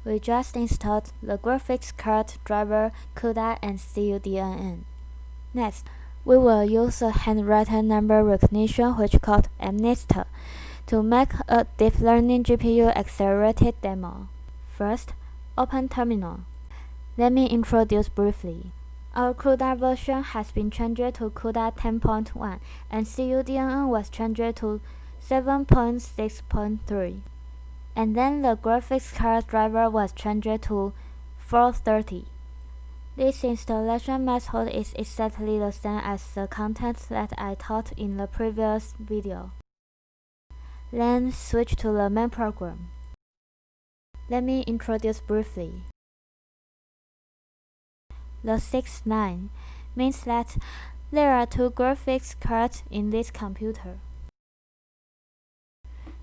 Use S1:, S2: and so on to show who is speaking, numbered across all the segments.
S1: We just installed the graphics card driver CUDA and CUDNN. Next, we will use a handwritten number recognition which called MNIST to make a deep learning GPU accelerated demo. First, open terminal. Let me introduce briefly. Our CUDA version has been changed to CUDA 10.1 and CUDNN was changed to 7.6.3. And then the graphics card driver was changed to 430. This installation method is exactly the same as the content that I taught in the previous video. Then switch to the main program. Let me introduce briefly. The 6 line means that there are two graphics cards in this computer.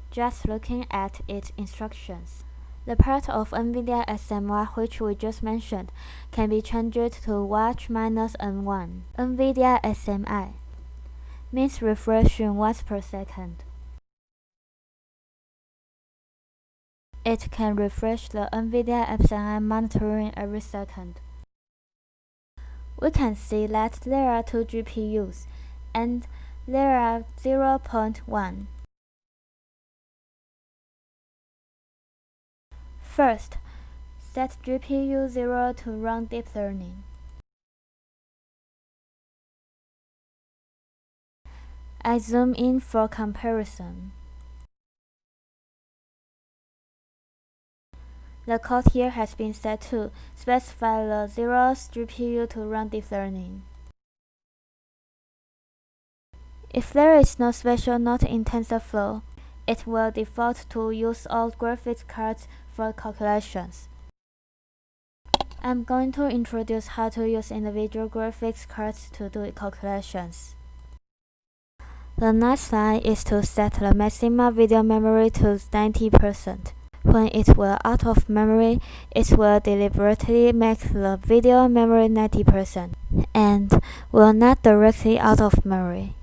S1: Just looking at its instructions, the part of NVIDIA SMY which we just mentioned can be changed to watch-N1. NVIDIA SMI means refreshing once per second. It can refresh the NVIDIA SMI monitoring every second. We can see that there are two GPUs, and there are 0.1. First, set GPU 0 to run deep learning. I zoom in for comparison. The code here has been set to specify the 0th GPU to run deep learning. If there is no special note in TensorFlow, it will default to use all graphics cards for calculations. I'm going to introduce how to use individual graphics cards to do calculations. The next line is to set the maximum video memory to 90%. When it will out of memory, it will deliberately make the video memory 90% and will not directly out of memory.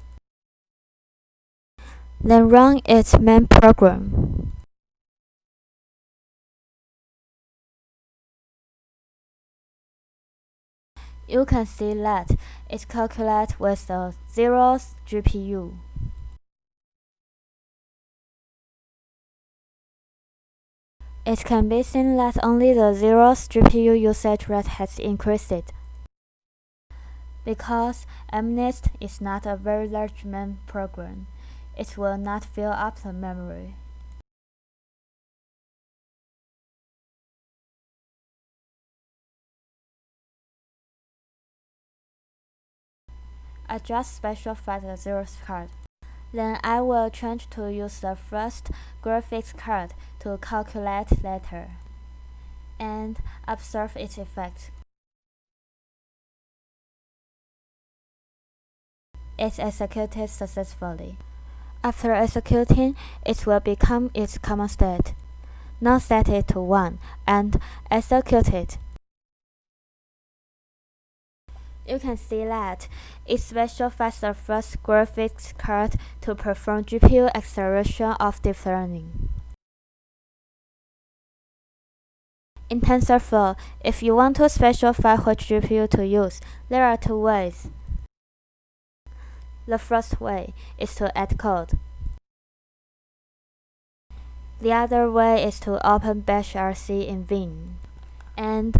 S1: Then run its main program. You can see that it calculates with the 0th GPU. It can be seen that only the 0th GPU usage rate has increased. Because MNIST is not a very large main program, it will not fill up the memory. I just specified the 0th card. Then I will change to use the first graphics card to calculate later, and observe its effect. It executed successfully. After executing, it will become its common state. Now set it to 1 and execute it. You can see that it specifies the first graphics card to perform GPU acceleration of deep learning. In TensorFlow, if you want to specify which GPU to use, there are two ways. The first way is to add code. The other way is to open bashrc in Vim and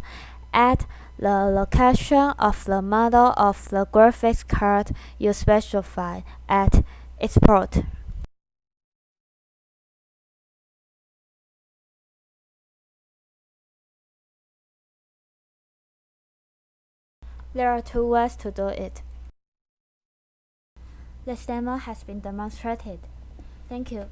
S1: add the location of the model of the graphics card you specify at its port. There are two ways to do it. This demo has been demonstrated. Thank you.